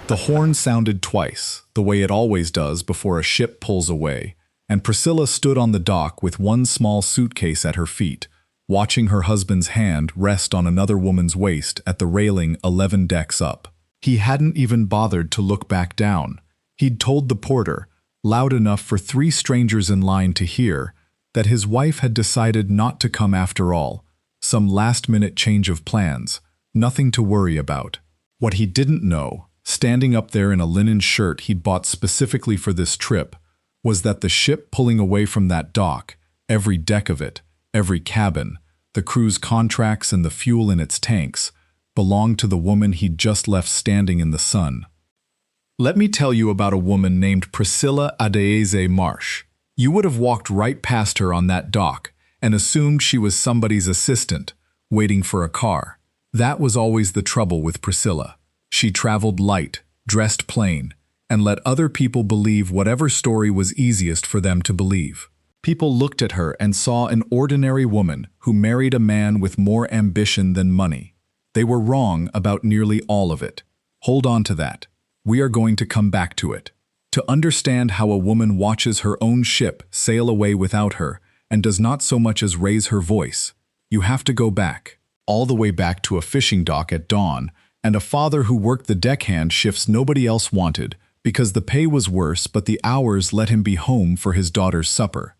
The horn sounded twice, the way it always does before a ship pulls away, and Priscilla stood on the dock with one small suitcase at her feet, watching her husband's hand rest on another woman's waist at the railing 11 decks up. He hadn't even bothered to look back down. He'd told the porter, loud enough for 3 strangers in line to hear, that his wife had decided not to come after all, some last-minute change of plans, nothing to worry about. What he didn't know, standing up there in a linen shirt he'd bought specifically for this trip, was that the ship pulling away from that dock, every deck of it, every cabin, the crew's contracts and the fuel in its tanks, belonged to the woman he'd just left standing in the sun. Let me tell you about a woman named Priscilla Adeyeze Marsh. You would have walked right past her on that dock and assumed she was somebody's assistant, waiting for a car. That was always the trouble with Priscilla. She traveled light, dressed plain, and let other people believe whatever story was easiest for them to believe. People looked at her and saw an ordinary woman who married a man with more ambition than money. They were wrong about nearly all of it. Hold on to that. We are going to come back to it. To understand how a woman watches her own ship sail away without her and does not so much as raise her voice, you have to go back, all the way back to a fishing dock at dawn and a father who worked the deckhand shifts nobody else wanted because the pay was worse but the hours let him be home for his daughter's supper.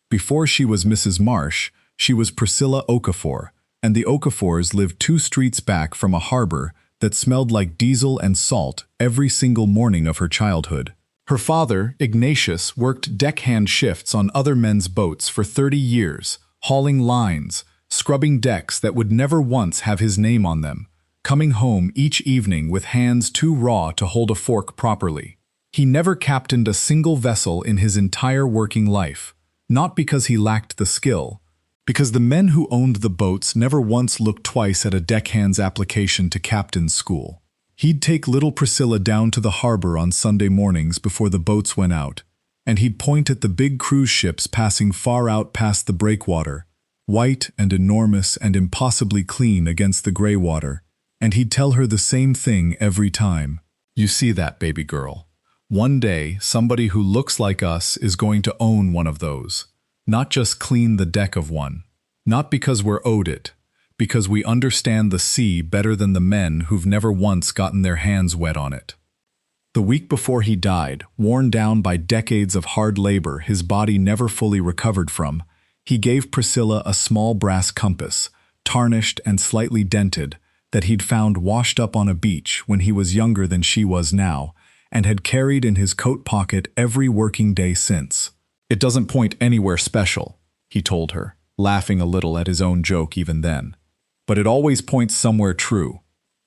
Before she was Mrs. Marsh, she was Priscilla Okafor, and the Okafors lived 2 streets back from a harbor that smelled like diesel and salt every single morning of her childhood. Her father, Ignatius, worked deckhand shifts on other men's boats for 30 years, hauling lines, scrubbing decks that would never once have his name on them, coming home each evening with hands too raw to hold a fork properly. He never captained a single vessel in his entire working life, not because he lacked the skill, because the men who owned the boats never once looked twice at a deckhand's application to captain's school. He'd take little Priscilla down to the harbor on Sunday mornings before the boats went out, and he'd point at the big cruise ships passing far out past the breakwater, white and enormous and impossibly clean against the gray water, and he'd tell her the same thing every time. You see that, baby girl. One day, somebody who looks like us is going to own one of those, not just clean the deck of one. Not because we're owed it, because we understand the sea better than the men who've never once gotten their hands wet on it. The week before he died, worn down by decades of hard labor his body never fully recovered from, he gave Priscilla a small brass compass, tarnished and slightly dented, that he'd found washed up on a beach when he was younger than she was now, and had carried in his coat pocket every working day since. It doesn't point anywhere special, he told her, laughing a little at his own joke even then. But it always points somewhere true.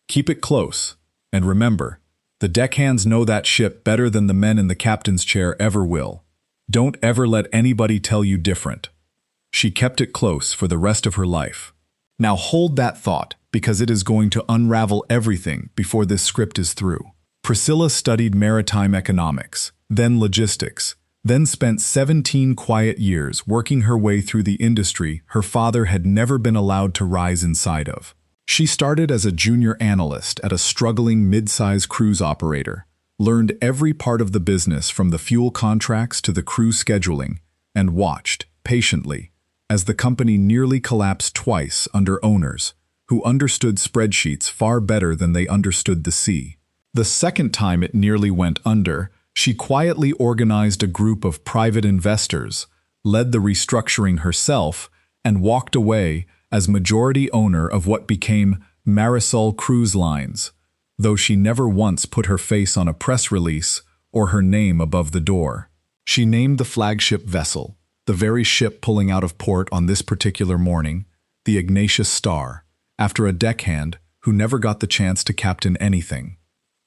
Keep it close, and remember, the deckhands know that ship better than the men in the captain's chair ever will. Don't ever let anybody tell you different. She kept it close for the rest of her life. Now hold that thought, because it is going to unravel everything before this script is through. Priscilla studied maritime economics, then logistics, then spent 17 quiet years working her way through the industry her father had never been allowed to rise inside of. She started as a junior analyst at a struggling mid-size cruise operator, learned every part of the business from the fuel contracts to the crew scheduling, and watched, patiently, as the company nearly collapsed twice under owners who understood spreadsheets far better than they understood the sea. The second time it nearly went under, she quietly organized a group of private investors, led the restructuring herself, and walked away as majority owner of what became Marisol Cruise Lines, though she never once put her face on a press release or her name above the door. She named the flagship vessel, the very ship pulling out of port on this particular morning, the Ignatius Star, after a deckhand who never got the chance to captain anything.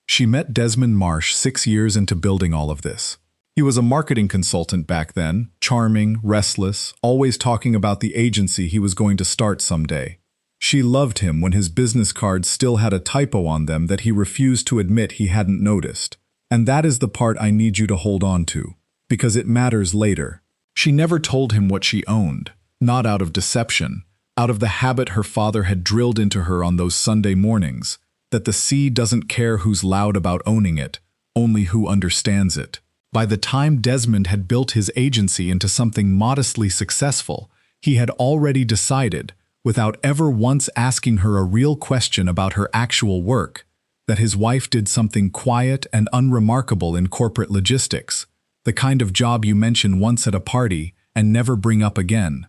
She met Desmond Marsh 6 years into building all of this. He was a marketing consultant back then, charming, restless, always talking about the agency he was going to start someday. She loved him when his business cards still had a typo on them that he refused to admit he hadn't noticed. And that is the part I need you to hold on to, because it matters later. She never told him what she owned, not out of deception, out of the habit her father had drilled into her on those Sunday mornings, that the sea doesn't care who's loud about owning it, only who understands it. By the time Desmond had built his agency into something modestly successful, he had already decided, without ever once asking her a real question about her actual work, that his wife did something quiet and unremarkable in corporate logistics, the kind of job you mention once at a party and never bring up again.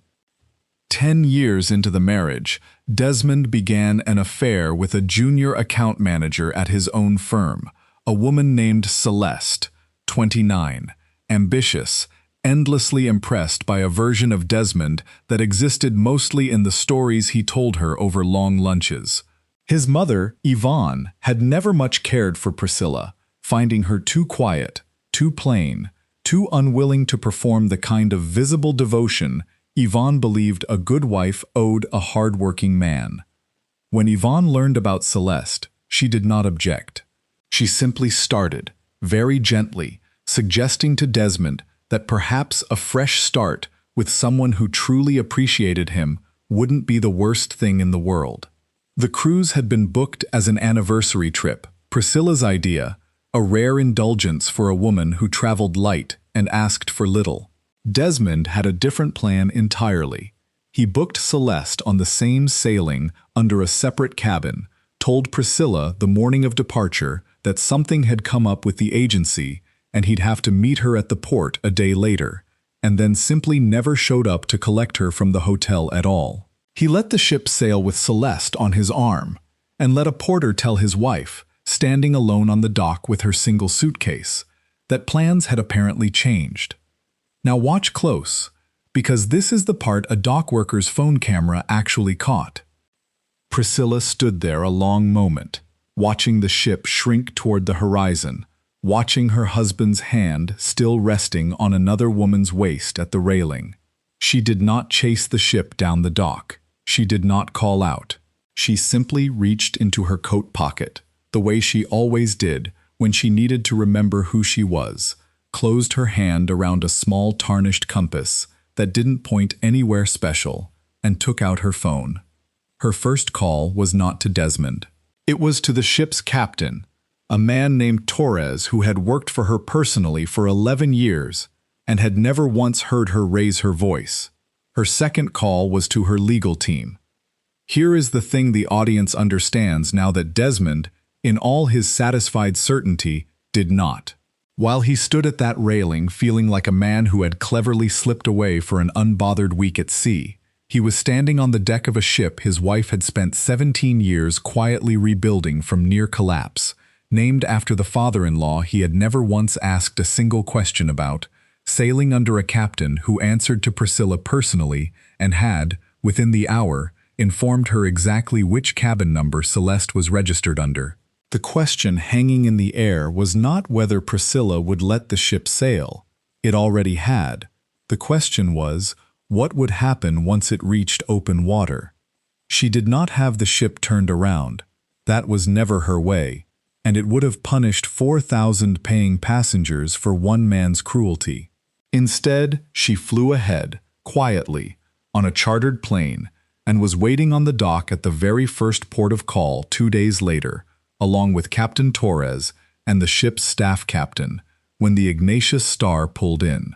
10 years into the marriage, Desmond began an affair with a junior account manager at his own firm, a woman named Celeste, 29, ambitious, endlessly impressed by a version of Desmond that existed mostly in the stories he told her over long lunches. His mother, Yvonne, had never much cared for Priscilla, finding her too quiet, too plain, too unwilling to perform the kind of visible devotion Yvonne believed a good wife owed a hard-working man. When Yvonne learned about Celeste, she did not object. She simply started, very gently, suggesting to Desmond that perhaps a fresh start with someone who truly appreciated him wouldn't be the worst thing in the world. The cruise had been booked as an anniversary trip, Priscilla's idea, a rare indulgence for a woman who traveled light and asked for little. Desmond had a different plan entirely. He booked Celeste on the same sailing under a separate cabin, told Priscilla the morning of departure that something had come up with the agency and he'd have to meet her at the port a day later, and then simply never showed up to collect her from the hotel at all. He let the ship sail with Celeste on his arm, and let a porter tell his wife, standing alone on the dock with her single suitcase, that plans had apparently changed. Now watch close, because this is the part a dock worker's phone camera actually caught. Priscilla stood there a long moment, watching the ship shrink toward the horizon, watching her husband's hand still resting on another woman's waist at the railing. She did not chase the ship down the dock. She did not call out. She simply reached into her coat pocket, the way she always did when she needed to remember who she was, closed her hand around a small tarnished compass that didn't point anywhere special, and took out her phone. Her first call was not to Desmond. It was to the ship's captain, a man named Torres who had worked for her personally for 11 years and had never once heard her raise her voice. Her second call was to her legal team. Here is the thing the audience understands now that Desmond, in all his satisfied certainty, did not. While he stood at that railing feeling like a man who had cleverly slipped away for an unbothered week at sea, he was standing on the deck of a ship his wife had spent 17 years quietly rebuilding from near collapse, named after the father-in-law he had never once asked a single question about, sailing under a captain who answered to Priscilla personally and had, within the hour, informed her exactly which cabin number Celeste was registered under. The question hanging in the air was not whether Priscilla would let the ship sail. It already had. The question was, what would happen once it reached open water? She did not have the ship turned around. That was never her way, and it would have punished 4,000 paying passengers for one man's cruelty. Instead, she flew ahead, quietly, on a chartered plane, and was waiting on the dock at the very first port of call 2 days later, along with Captain Torres and the ship's staff captain, when the Ignatius Star pulled in.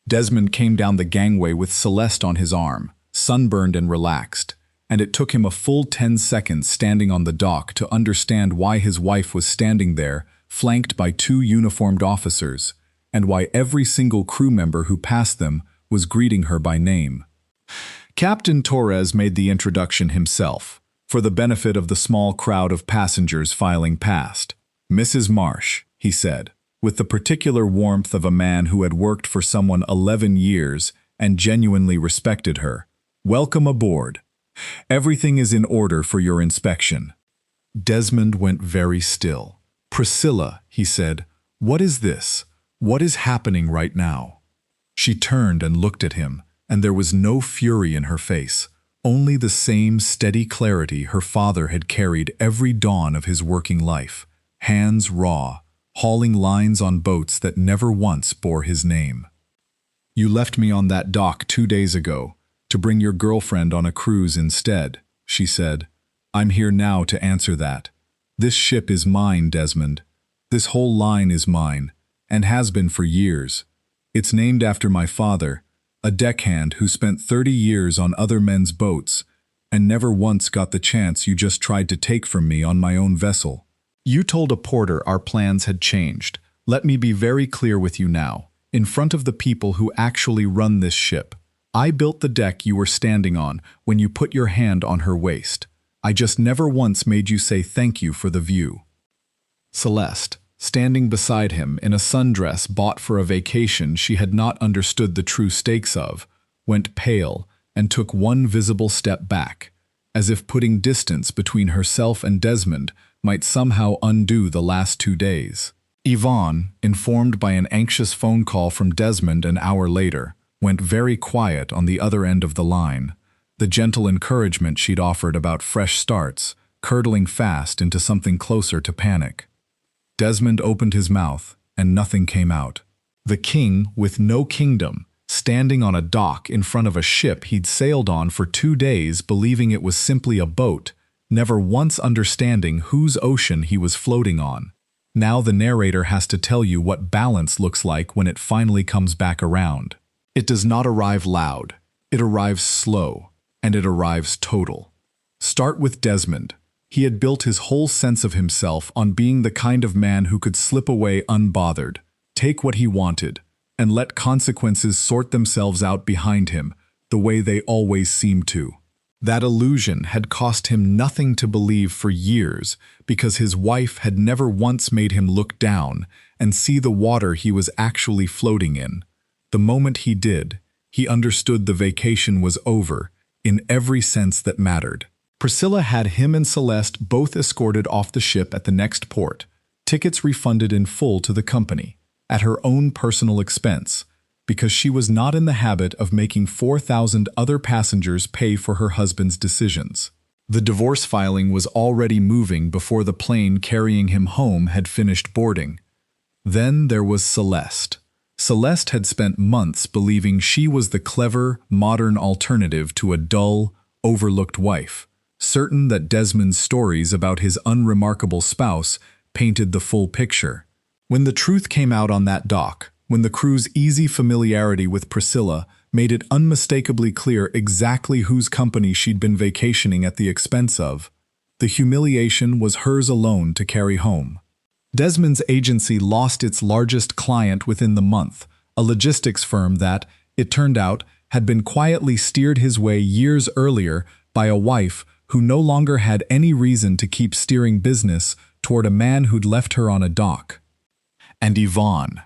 Desmond came down the gangway with Celeste on his arm, sunburned and relaxed, and it took him a full 10 seconds standing on the dock to understand why his wife was standing there, flanked by 2 uniformed officers, and why every single crew member who passed them was greeting her by name. Captain Torres made the introduction himself, for the benefit of the small crowd of passengers filing past. "Mrs. Marsh," he said, with the particular warmth of a man who had worked for someone 11 years and genuinely respected her. "Welcome aboard. Everything is in order for your inspection." Desmond went very still. "Priscilla," he said, "what is this? What is happening right now?" She turned and looked at him, and there was no fury in her face, only the same steady clarity her father had carried every dawn of his working life, hands raw, hauling lines on boats that never once bore his name. "You left me on that dock 2 days ago, to bring your girlfriend on a cruise instead, she said. I'm here now to answer that. This ship is mine, Desmond. This whole line is mine, and has been for years. It's named after my father, a deckhand who spent 30 years on other men's boats, and never once got the chance you just tried to take from me on my own vessel. You told a porter our plans had changed. Let me be very clear with you now, in front of the people who actually run this ship. I built the deck you were standing on when you put your hand on her waist. I just never once made you say thank you for the view. Celeste, standing beside him in a sundress bought for a vacation she had not understood the true stakes of, went pale and took one visible step back, as if putting distance between herself and Desmond might somehow undo the last 2 days. Yvonne, informed by an anxious phone call from Desmond an hour later, went very quiet on the other end of the line, the gentle encouragement she'd offered about fresh starts, curdling fast into something closer to panic. Desmond opened his mouth, and nothing came out. The king, with no kingdom, standing on a dock in front of a ship he'd sailed on for 2 days believing it was simply a boat, never once understanding whose ocean he was floating on. Now the narrator has to tell you what balance looks like when it finally comes back around. It does not arrive loud. It arrives slow, and it arrives total. Start with Desmond. He had built his whole sense of himself on being the kind of man who could slip away unbothered, take what he wanted, and let consequences sort themselves out behind him, the way they always seem to. That illusion had cost him nothing to believe for years because his wife had never once made him look down and see the water he was actually floating in. The moment he did, he understood the vacation was over in every sense that mattered. Priscilla had him and Celeste both escorted off the ship at the next port, tickets refunded in full to the company, at her own personal expense, because she was not in the habit of making 4,000 other passengers pay for her husband's decisions. The divorce filing was already moving before the plane carrying him home had finished boarding. Then there was Celeste. Celeste had spent months believing she was the clever, modern alternative to a dull, overlooked wife, certain that Desmond's stories about his unremarkable spouse painted the full picture. When the truth came out on that dock, when the crew's easy familiarity with Priscilla made it unmistakably clear exactly whose company she'd been vacationing at the expense of, the humiliation was hers alone to carry home. Desmond's agency lost its largest client within the month, a logistics firm that, it turned out, had been quietly steered his way years earlier by a wife who no longer had any reason to keep steering business toward a man who'd left her on a dock. And Yvonne.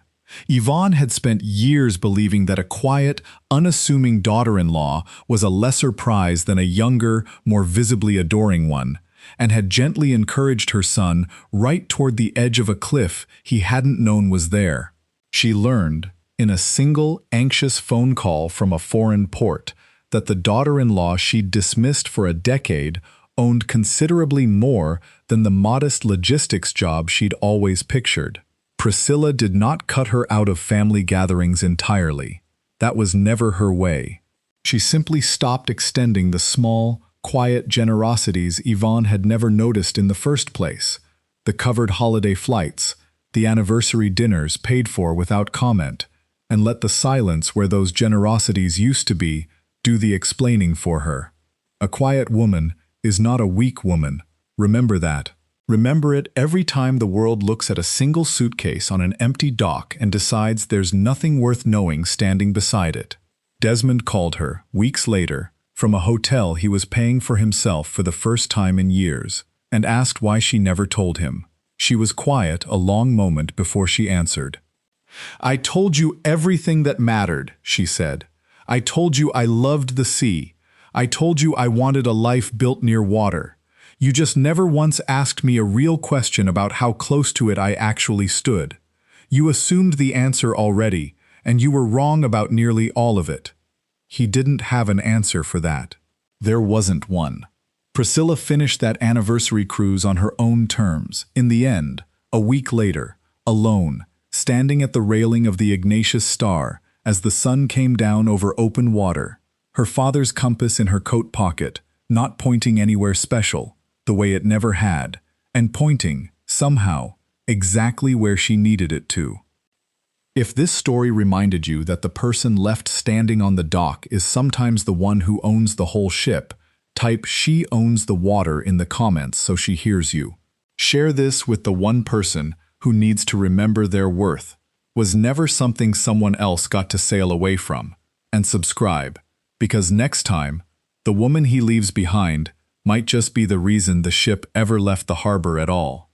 Yvonne had spent years believing that a quiet, unassuming daughter-in-law was a lesser prize than a younger, more visibly adoring one, and had gently encouraged her son right toward the edge of a cliff he hadn't known was there. She learned, in a single anxious phone call from a foreign port, that the daughter-in-law she'd dismissed for a decade owned considerably more than the modest logistics job she'd always pictured. Priscilla did not cut her out of family gatherings entirely. That was never her way. She simply stopped extending the small, quiet generosities Yvonne had never noticed in the first place, the covered holiday flights, the anniversary dinners paid for without comment, and let the silence where those generosities used to be do the explaining for her. A quiet woman is not a weak woman. Remember that. Remember it every time the world looks at a single suitcase on an empty dock and decides there's nothing worth knowing standing beside it. Desmond called her, weeks later, from a hotel he was paying for himself for the first time in years, and asked why she never told him. She was quiet a long moment before she answered. "I told you everything that mattered," she said. "I told you I loved the sea. I told you I wanted a life built near water. You just never once asked me a real question about how close to it I actually stood. You assumed the answer already, and you were wrong about nearly all of it." He didn't have an answer for that. There wasn't one. Priscilla finished that anniversary cruise on her own terms. In the end, a week later, alone, standing at the railing of the Ignatius Star as the sun came down over open water, her father's compass in her coat pocket, not pointing anywhere special, the way it never had, and pointing, somehow, exactly where she needed it to. If this story reminded you that the person left standing on the dock is sometimes the one who owns the whole ship, type "she owns the water" in the comments so she hears you. Share this with the one person who needs to remember their worth was never something someone else got to sail away from. And subscribe, because next time, the woman he leaves behind might just be the reason the ship ever left the harbor at all.